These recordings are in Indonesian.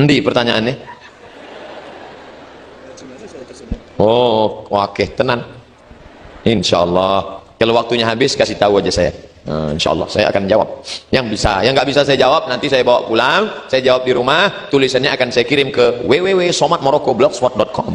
Endi pertanyaannya? Oh, wakeh tenan. Insyaallah. Kalau waktunya habis kasih tahu aja saya. Insyaallah saya akan jawab. Yang bisa, yang nggak bisa saya jawab nanti saya bawa pulang, saya jawab di rumah, tulisannya akan saya kirim ke www.somatmoroccoblogspot.com.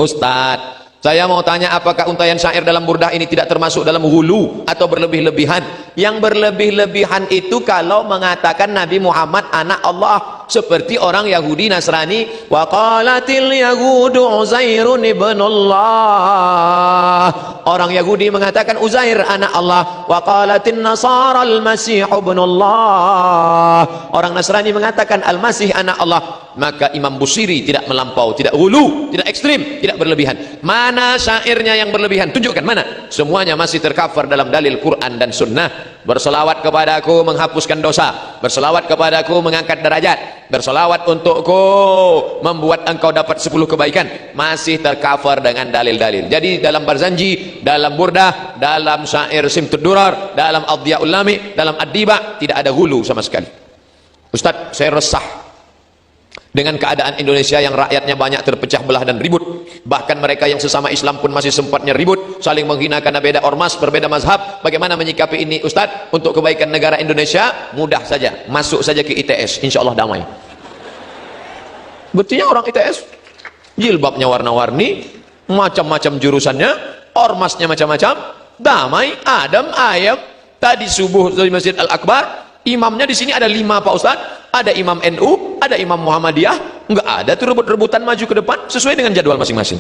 Ustadz, saya mau tanya apakah untayan syair dalam burdah ini tidak termasuk dalam hulu atau berlebih-lebihan? Yang berlebih-lebihan itu kalau mengatakan Nabi Muhammad anak Allah, seperti orang Yahudi Nasrani, wa qalatil yahudu Uzairun ibnullah. Orang Yahudi mengatakan Uzair anak Allah, wa qalatin nasara al-masih ibnullah. Orang Nasrani mengatakan al-masih anak Allah. Maka Imam Busiri tidak melampau, tidak hulu, tidak ekstrim, tidak berlebihan. Mana syairnya yang berlebihan? Tunjukkan mana? Semuanya masih tercover dalam dalil Quran dan Sunnah. Berselawat kepadaku menghapuskan dosa, berselawat kepadaku mengangkat derajat, berselawat untukku membuat engkau dapat 10 kebaikan. Masih tercover dengan dalil-dalil. Jadi dalam Barzanji, dalam Burdah, dalam syair Simtud Durar, dalam Adhiyaul Lami, dalam Ad-Diba tidak ada hulu sama sekali. Ustaz, saya resah dengan keadaan Indonesia yang rakyatnya banyak terpecah belah dan ribut. Bahkan mereka yang sesama Islam pun masih sempatnya ribut, saling menghina karena beda ormas, berbeda mazhab. Bagaimana menyikapi ini Ustadz? Untuk kebaikan negara Indonesia, mudah saja, masuk saja ke ITS, insya Allah damai. Buktinya orang ITS jilbabnya warna-warni, macam-macam jurusannya, ormasnya macam-macam, damai, adem, ayem. Tadi subuh di Masjid Al-Akbar, imamnya di sini ada 5 Pak Ustadz. Ada imam NU, ada imam Muhammadiyah, enggak ada tuh rebut-rebutan maju ke depan sesuai dengan jadwal masing-masing.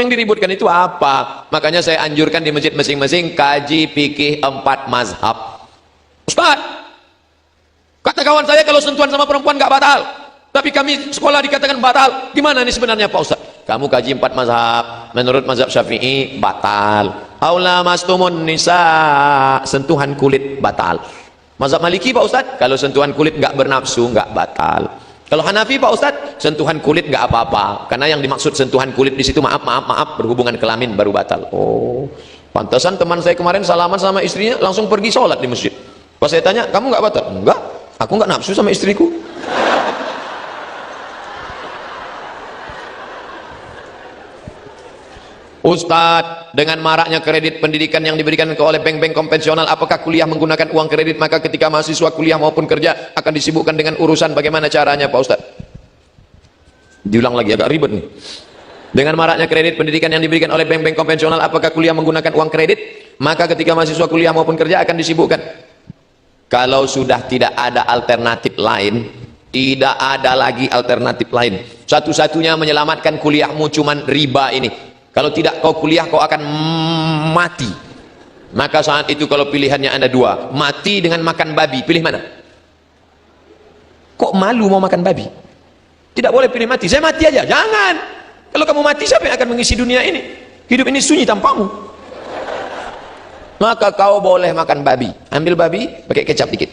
Yang diributkan itu apa? Makanya saya anjurkan di masjid masing-masing kaji fikih 4 mazhab. Ustaz, kata kawan saya kalau sentuhan sama perempuan enggak batal, tapi kami sekolah dikatakan batal. Gimana ini sebenarnya Pak Ustaz? Kamu kaji 4 mazhab. Menurut mazhab Syafi'i batal. Aula mastumun nisa, sentuhan kulit batal. Mazhab Maliki Pak Ustadz, kalau sentuhan kulit nggak bernafsu nggak batal. Kalau Hanafi Pak Ustadz, sentuhan kulit nggak apa-apa, karena yang dimaksud sentuhan kulit di situ maaf berhubungan kelamin baru batal. Oh, pantasan teman saya kemarin salaman sama istrinya langsung pergi sholat di masjid. Pas saya tanya, kamu nggak batal? Enggak, aku nggak nafsu sama istriku. Ustadz, dengan maraknya kredit pendidikan yang diberikan oleh bank-bank konvensional, apakah kuliah menggunakan uang kredit? Maka ketika mahasiswa kuliah maupun kerja akan disibukkan dengan urusan bagaimana caranya Pak Ustadz? Diulang lagi, agak ribet nih. Dengan maraknya kredit pendidikan yang diberikan oleh bank-bank konvensional, apakah kuliah menggunakan uang kredit? Maka ketika mahasiswa kuliah maupun kerja akan disibukkan. Kalau sudah tidak ada alternatif lain, tidak ada lagi alternatif lain, satu-satunya menyelamatkan kuliahmu cuman riba ini. Kalau tidak kau kuliah kau akan mati. Maka saat itu kalau pilihannya ada 2, mati dengan makan babi, pilih mana? Kok malu mau makan babi? Tidak boleh pilih mati. Saya mati aja, jangan. Kalau kamu mati siapa yang akan mengisi dunia ini? Hidup ini sunyi tanpamu. Maka kau boleh makan babi. Ambil babi pakai kecap dikit.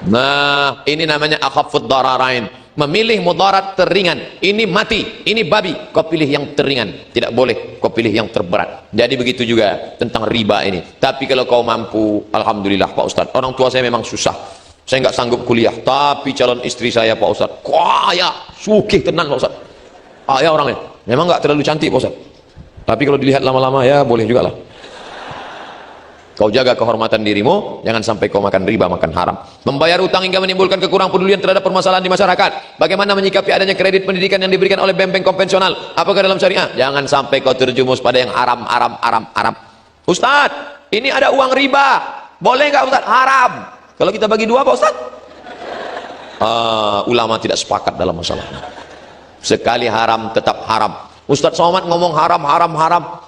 Nah, ini namanya akhaffud dararain. Memilih mudarat teringan. Ini mati, ini babi, kau pilih yang teringan. Tidak boleh kau pilih yang terberat. Jadi begitu juga tentang riba ini. Tapi kalau kau mampu, alhamdulillah Pak Ustadz. Orang tua saya memang susah, saya nggak sanggup kuliah, tapi calon istri saya Pak Ustadz kaya, sugih tenan Pak Ustadz. Kaya orangnya, memang nggak terlalu cantik Pak Ustadz, tapi kalau dilihat lama-lama ya boleh juga lah. Kau jaga kehormatan dirimu, jangan sampai kau makan riba, makan haram. Membayar utang hingga menimbulkan kekurang pedulian terhadap permasalahan di masyarakat. Bagaimana menyikapi adanya kredit pendidikan yang diberikan oleh bank-bank konvensional? Apakah dalam syariah? Jangan sampai kau terjumus pada yang haram. Ustadz, ini ada uang riba, boleh nggak Ustadz? Haram. Kalau kita bagi 2 Pak Ustadz? Ulama tidak sepakat dalam masalah ini. Sekali haram tetap haram. Ustadz Somad ngomong haram.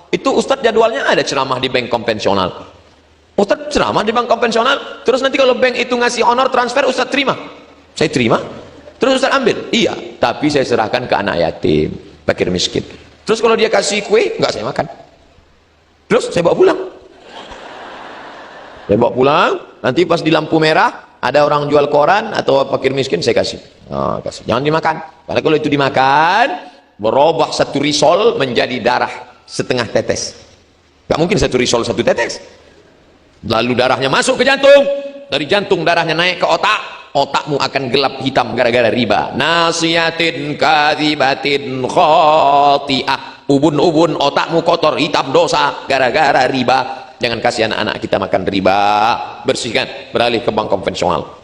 Itu Ustadz jadwalnya ada ceramah di bank konvensional. Ustadz ceramah di bank konvensional, terus nanti kalau bank itu ngasih honor transfer, Ustadz terima? Saya terima. Terus Ustadz ambil? Iya, tapi saya serahkan ke anak yatim, fakir miskin. Terus kalau dia kasih kue, nggak saya makan. Terus saya bawa pulang. Saya bawa pulang, nanti pas di lampu merah ada orang jual koran atau fakir miskin, saya kasih. Kasih. Jangan dimakan, karena kalau itu dimakan berubah 1 risol menjadi darah setengah tetes. Gak mungkin 1 risol 1 tetes. lalu darahnya masuk ke jantung, dari jantung darahnya naik ke otak, otakmu akan gelap hitam gara-gara riba. Nasiyatin kadhibatin khati'ah, ubun-ubun otakmu kotor hitam dosa gara-gara riba. Jangan kasih anak-anak kita makan riba, bersihkan, beralih ke bank konvensional.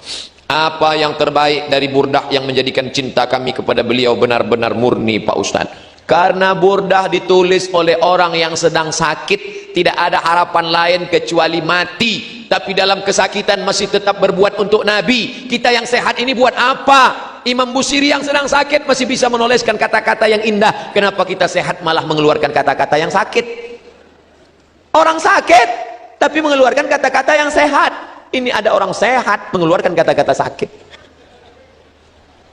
Apa yang terbaik dari Burdah yang menjadikan cinta kami kepada beliau benar-benar murni, Pak Ustadz? Karena Burdah ditulis oleh orang yang sedang sakit, tidak ada harapan lain kecuali mati, tapi dalam kesakitan masih tetap berbuat untuk Nabi. Kita yang sehat ini buat apa? Imam Busiri yang sedang sakit masih bisa menoleskan kata-kata yang indah. Kenapa kita sehat malah mengeluarkan kata-kata yang sakit? Orang sakit tapi mengeluarkan kata-kata yang sehat. Ini ada orang sehat mengeluarkan kata-kata sakit.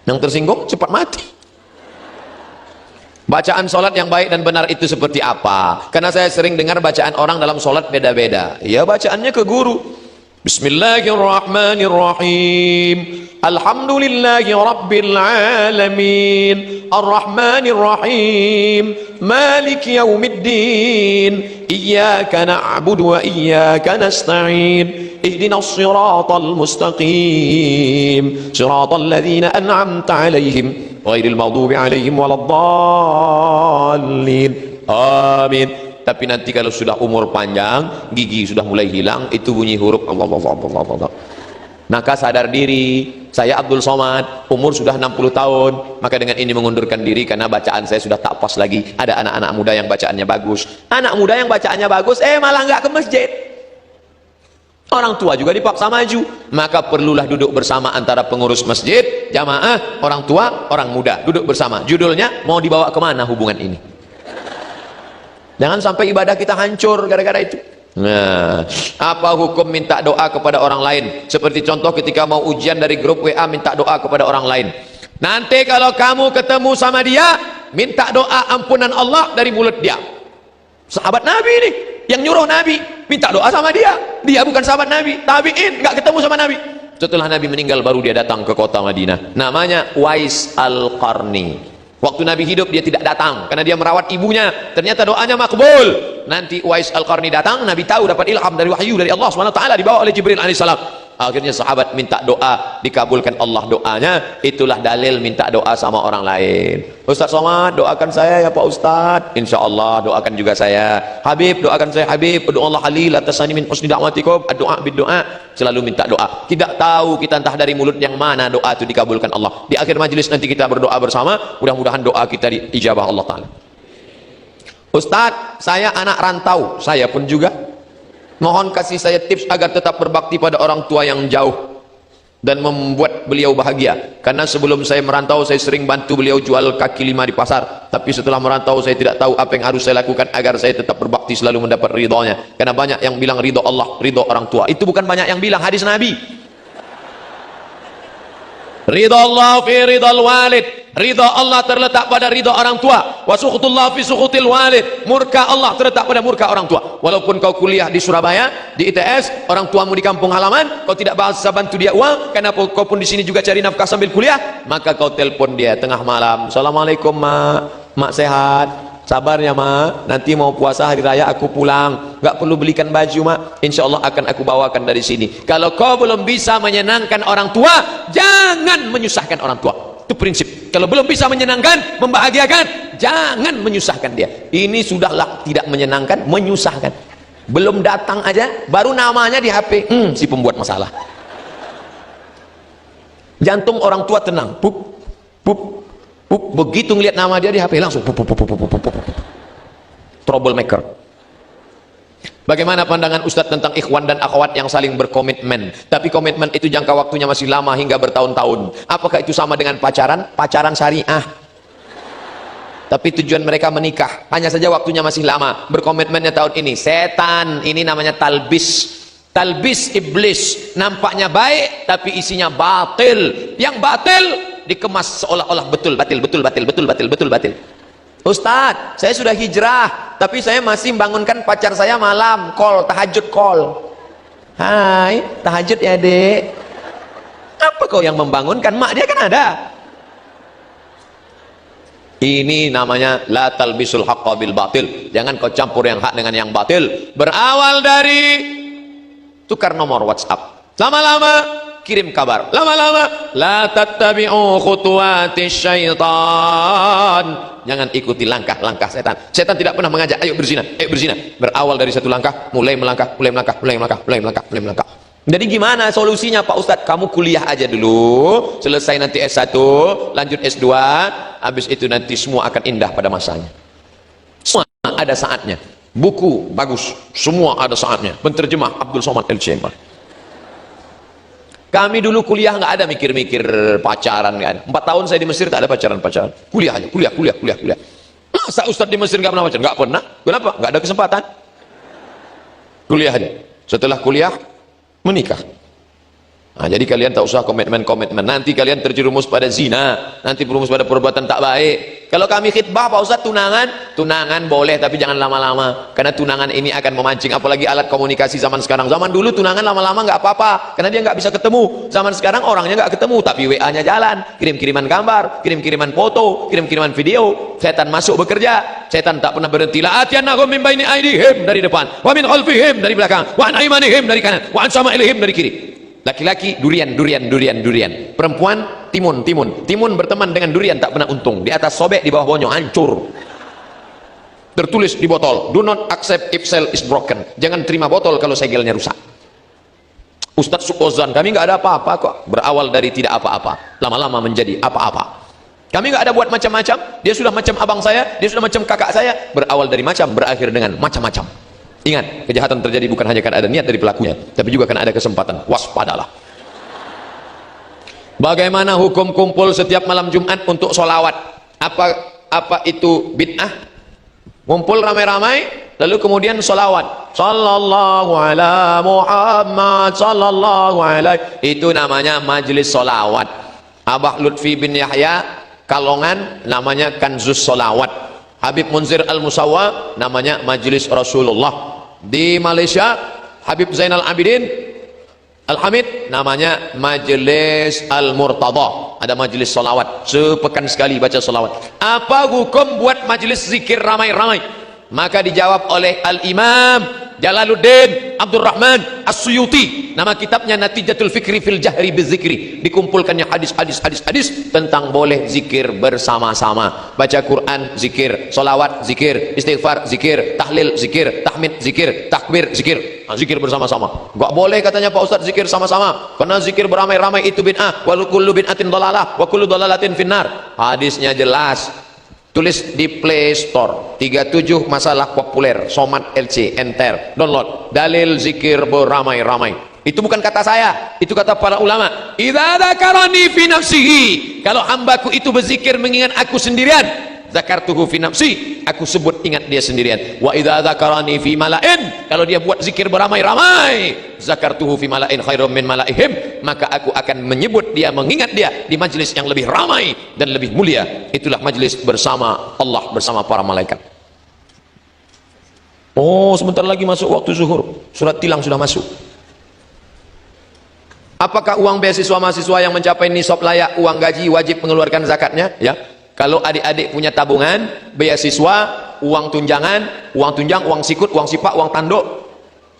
Yang tersinggung cepat mati. Bacaan sholat yang baik dan benar itu seperti apa? Karena saya sering dengar bacaan orang dalam sholat beda-beda. Ya, bacaannya ke guru. Bismillahirrahmanirrahim. Alhamdulillahi rabbil alamin. Ar-Rahmanir-Rahim. Maliki yaumiddin. Iyyaka na'budu wa iyyaka nasta'in. Ihdinas siratal mustaqim. Siratal ladzina an'amta 'alaihim ghairil maghdubi 'alaihim waladdallin. Amin. Tapi nanti kalau sudah umur panjang, gigi sudah mulai hilang, itu bunyi huruf Allah. Maka sadar diri, saya Abdul Somad, umur sudah 60 tahun, maka dengan ini mengundurkan diri karena bacaan saya sudah tak pas lagi. Ada anak-anak muda yang bacaannya bagus. Anak muda yang bacaannya bagus, malah nggak ke masjid. Orang tua juga dipaksa maju. Maka perlulah duduk bersama antara pengurus masjid, jamaah, orang tua, orang muda, duduk bersama. Judulnya, mau dibawa kemana hubungan ini? Jangan sampai ibadah kita hancur gara-gara itu. Nah, apa hukum minta doa kepada orang lain? Seperti contoh ketika mau ujian dari grup WA, minta doa kepada orang lain. Nanti kalau kamu ketemu sama dia, minta doa ampunan Allah dari mulut dia. Sahabat Nabi ini yang nyuruh Nabi minta doa sama dia. Dia bukan sahabat Nabi, tabi'in, nggak ketemu sama Nabi. Setelah Nabi meninggal baru dia datang ke kota Madinah. Namanya Uwais Al-Qarni. Waktu Nabi hidup dia tidak datang karena dia merawat ibunya. Ternyata doanya makbul. Nanti Uwais Al-Qarni datang, Nabi tahu dapat ilham dari wahyu dari Allah SWT, dibawa oleh Jibril alaihissalam. Akhirnya sahabat minta doa, dikabulkan Allah doanya. Itulah dalil minta doa sama orang lain. Ustaz Somad, doakan saya ya Pak Ustaz. Insya Allah doakan juga saya. Habib, doakan saya Habib. Doa Allah halil atasani min husni da'watikum. Doa bid-doa. Selalu minta doa. Tidak tahu kita entah dari mulut yang mana doa itu dikabulkan Allah. Di akhir majelis nanti kita berdoa bersama. Mudah-mudahan doa kita diijabah Allah Ta'ala. Ustaz, saya anak rantau. Saya pun juga. Mohon kasih saya tips agar tetap berbakti pada orang tua yang jauh dan membuat beliau bahagia. Karena sebelum saya merantau, saya sering bantu beliau jual kaki lima di pasar. Tapi setelah merantau, saya tidak tahu apa yang harus saya lakukan agar saya tetap berbakti selalu mendapat ridhonya. Karena banyak yang bilang ridho Allah, ridho orang tua. Itu bukan banyak yang bilang, hadis Nabi. Ridho Allah fi ridhal walid. Ridho Allah terletak pada ridho orang tua. Wa sukhutullah fi sukhutil walid. Murka Allah terletak pada murka orang tua. Walaupun kau kuliah di Surabaya, di ITS, orang tuamu di kampung halaman, kau tidak bisa bantu dia uang, karena kau pun di sini juga cari nafkah sambil kuliah, maka kau telepon dia tengah malam. Assalamualaikum mak, mak sehat? Sabar ya mak, nanti mau puasa hari raya aku pulang, nggak perlu belikan baju mak, insya Allah akan aku bawakan dari sini. Kalau kau belum bisa menyenangkan orang tua, jangan menyusahkan orang tua. Itu prinsip. Kalau belum bisa menyenangkan, membahagiakan, jangan menyusahkan dia. Ini sudahlah tidak menyenangkan, menyusahkan. Belum datang aja, baru namanya di HP, si pembuat masalah. Jantung orang tua tenang, pup, pup. Begitu ngelihat nama dia di HP langsung troublemaker. Bagaimana pandangan Ustadz tentang ikhwan dan akhwat yang saling berkomitmen, tapi komitmen itu jangka waktunya masih lama hingga bertahun-tahun? Apakah itu sama dengan pacaran? Pacaran syariah, tapi tujuan mereka menikah, hanya saja waktunya masih lama. Berkomitmennya tahun ini. Setan ini namanya talbis. Talbis iblis, nampaknya baik tapi isinya batil. Yang batil dikemas seolah-olah betul. Ustadz, saya sudah hijrah, tapi saya masih membangunkan pacar saya malam, tahajud call. Hai, tahajud ya dek. Apa kau yang membangunkan? Mak dia kan ada. Ini namanya la talbisul haqqa bil batil. Jangan kau campur yang hak dengan yang batil. Berawal dari tukar nomor WhatsApp. Lama-lama kirim kabar. Lama-lama la tattabi'u khutuwatis syaitan. Jangan ikuti langkah-langkah setan. Setan tidak pernah mengajak ayo berzina, ayo berzina. Berawal dari satu langkah, mulai melangkah. Jadi gimana solusinya Pak Ustadz? Kamu kuliah aja dulu, selesai nanti S1, lanjut S2, habis itu nanti semua akan indah pada masanya. Semua ada saatnya. Buku bagus, semua ada saatnya. Penterjemah Abdul Somad El-Syembar. Kami dulu kuliah nggak ada mikir-mikir pacaran, nggak ada. 4 tahun saya di Mesir tak ada pacaran. Kuliah aja, kuliah. Masa Ustadz di Mesir nggak pernah pacaran? Nggak pernah. Kenapa? Nggak ada kesempatan. Kuliah aja. Setelah kuliah menikah. Nah, jadi kalian tak usah komitmen. Nanti kalian terjerumus pada zina, nanti berumus pada perbuatan tak baik. Kalau kami khidbah Pak Ustadz tunangan boleh tapi jangan lama-lama, karena tunangan ini akan memancing, apalagi alat komunikasi zaman sekarang. Zaman dulu tunangan lama-lama nggak apa-apa karena dia nggak bisa ketemu. Zaman sekarang orangnya nggak ketemu tapi WA-nya jalan, kirim-kiriman gambar, kirim-kiriman foto, kirim-kiriman video. Setan masuk bekerja, setan tak pernah berhenti. La atyanahum min baini aydihim, dari depan, wa min khalfihim, dari belakang, wa an aymanihim, dari kanan, wa an shama'ilihim, dari kiri. Laki-laki durian. Perempuan timun berteman dengan durian tak pernah untung. Di atas sobek, di bawah bonyok, hancur. Tertulis di botol, do not accept if cell is broken. Jangan terima botol kalau segelnya rusak. Ustadz sukozan, kami nggak ada apa-apa kok. Berawal dari tidak apa-apa, lama-lama menjadi apa-apa. Kami nggak ada buat macam-macam. Dia sudah macam abang saya, dia sudah macam kakak saya. Berawal dari macam, berakhir dengan macam-macam. Ingat, kejahatan terjadi bukan hanya karena ada niat dari pelakunya, tapi juga karena ada kesempatan. Waspadalah. Bagaimana hukum kumpul setiap malam Jumat untuk sholawat? Apa itu bid'ah? Kumpul ramai-ramai, lalu kemudian sholawat. Sallallahu ala Muhammad, sallallahu alaihi. Itu namanya majelis sholawat. Abah Lutfi bin Yahya Kalongan namanya Kanzus Sholawat. Habib Munzir Al-Musawwa namanya majelis Rasulullah. Di Malaysia Habib Zainal Abidin Al-Hamid namanya majelis Al-Murtada. Ada majelis solawat, sepekan sekali baca solawat. Apa hukum buat majelis zikir ramai-ramai? Maka dijawab oleh Al-Imam Jalaluddin Abdurrahman As-Suyuti, nama kitabnya Natijatul Fikri fil Jahri Bizikri. Dikumpulkannya hadis tentang boleh zikir bersama-sama. Baca Quran zikir, solawat zikir, istighfar zikir, tahlil zikir, tahmid zikir, takbir zikir. Zikir bersama-sama. Gak boleh katanya Pak Ustadz zikir sama-sama, karena zikir beramai-ramai itu bid'ah. Wa kullu bid'atin dhalalah wa kullu dhalalatin finnar. Hadisnya jelas. Tulis di Play Store 37 masalah populer Somad LC, enter, download dalil zikir beramai-ramai. Itu bukan kata saya, itu kata para ulama. Idza dzakarani fi nafsihi, kalau hambaku itu berzikir mengingat aku sendirian, zakartuhu fi nafsi, aku sebut ingat dia sendirian. Wa idza dzakarani fi mala'in, kalau dia buat zikir beramai-ramai, zakartuhu fi mala'in khairum min mala'ihim, maka aku akan menyebut dia, mengingat dia di majelis yang lebih ramai dan lebih mulia. Itulah majelis bersama Allah, bersama para malaikat. Oh, sebentar lagi masuk waktu zuhur, surat tilang sudah masuk. Apakah uang beasiswa mahasiswa yang mencapai nisab layak uang gaji wajib mengeluarkan zakatnya? Ya. Kalau adik-adik punya tabungan, beasiswa, uang tunjangan, uang tunjang, uang sikut, uang sipak, uang tanduk,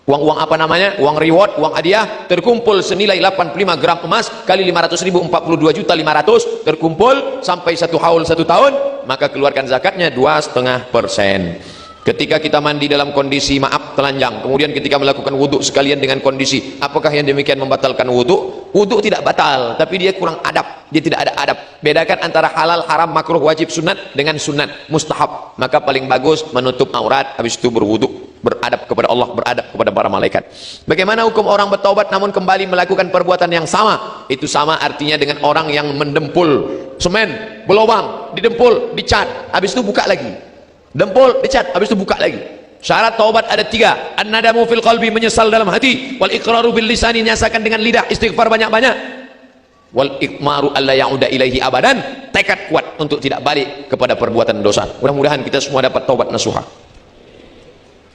uang apa namanya, uang reward, uang hadiah, terkumpul senilai 85 gram emas kali 500.000, 42.500.000, terkumpul sampai 1 haul 1 tahun, maka keluarkan zakatnya 2,5%. Ketika kita mandi dalam kondisi telanjang, kemudian ketika melakukan wudhu sekalian dengan kondisi, apakah yang demikian membatalkan wudhu? Wudhu tidak batal, tapi dia kurang adab, dia tidak ada adab. Bedakan antara halal, haram, makruh, wajib, sunat dengan sunat, mustahab. Maka paling bagus menutup aurat, habis itu berwudhu, beradab kepada Allah, beradab kepada para malaikat. Bagaimana hukum orang bertaubat namun kembali melakukan perbuatan yang sama? Itu sama artinya dengan orang yang mendempul semen, berlubang, didempul, dicat, habis itu buka lagi. Dempul, dicat, habis itu buka lagi. Syarat taubat ada 3. An-nadamu fil qalbi, menyesal dalam hati. Wal iqraru bil lisani, nyasakan dengan lidah, istighfar banyak-banyak. Wal iqmaru alla ya'uda ilaihi abadan, tekad kuat untuk tidak balik kepada perbuatan dosa. Mudah-mudahan kita semua dapat taubat nasuha.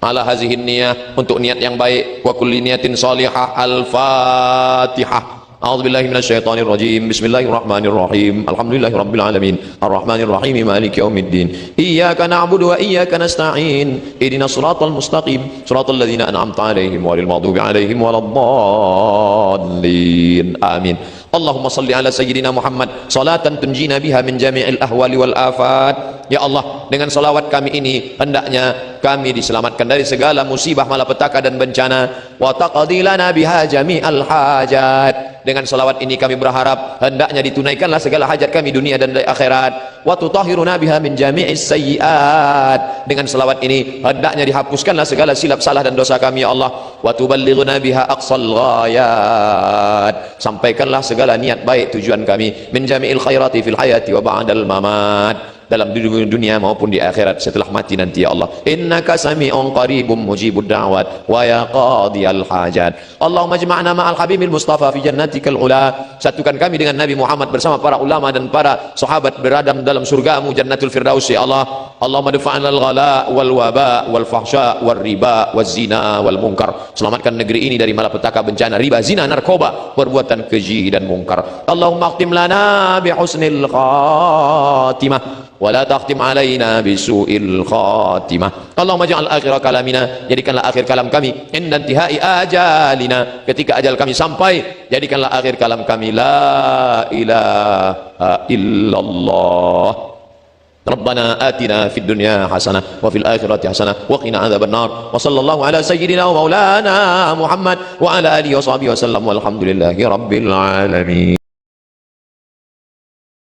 Ala hazihin niyah, untuk niat yang baik. Wa kulli niyatin salihah. Al-Fatihah. أعوذ بالله من الشيطان الرجيم بسم الله الرحمن الرحيم الحمد لله رب العالمين الرحمن الرحيم مالك يوم الدين إياك نعبد وإياك نستعين اهدنا الصراط المستقيم صراط الذين أنعمت عليهم غير المغضوب عليهم ولا الضالين آمين اللهم صل على سيدنا Muhammad salatan tunjina biha min jami'il ahwali wal afat. Ya Allah, dengan salawat kami ini hendaknya kami diselamatkan dari segala musibah malapetaka dan bencana. Wa taqdi lana biha jami'al hajat. Dengan salawat ini kami berharap hendaknya ditunaikanlah segala hajat kami dunia dan di akhirat. Wa tutahhiruna biha min jami'is sayyi'at. Dengan salawat ini hendaknya dihapuskanlah segala silap salah dan dosa kami ya Allah. Wa tuballighuna biha aqsal ghayat. Sampaikanlah segala niat baik tujuan kami min jami'il khairati fil hayati wa ba'dal mamat, dalam dunia maupun di akhirat setelah mati nanti ya Allah. Innaka sami'un qaribun mujibud da'wat wa ya qadiyal hajat. Allahumma ijma'na ma'al habibil mustafa fi jannatikal ula. Satukan kami dengan Nabi Muhammad bersama para ulama dan para sahabat berada dalam surgamu jannatul firdaus ya Allah. Allahumma dafa'na al-ghala wal waba wal fahsya wal riba wal zina wal munkar. Selamatkan negeri ini dari malapetaka, bencana, riba, zina, narkoba, perbuatan keji dan mungkar. Allahumma akhtim lana bi husnil khatimah wa la takhtim alaina bisu'il khatimah. Allahumma ja'al akhir kalamina, jadikanlah akhir kalam kami inda intihai ajalina, ketika ajal kami sampai jadikanlah akhir kalam kami la ilaha illallah. Rabbana atina fid dunya hasanah wa fil akhirati hasanah wa qina adzaban nar. Wa sallallahu ala sayyidina wa maulana Muhammad wa ala alihi wa sahbihi wa sallam walhamdulillahi rabbil alamin.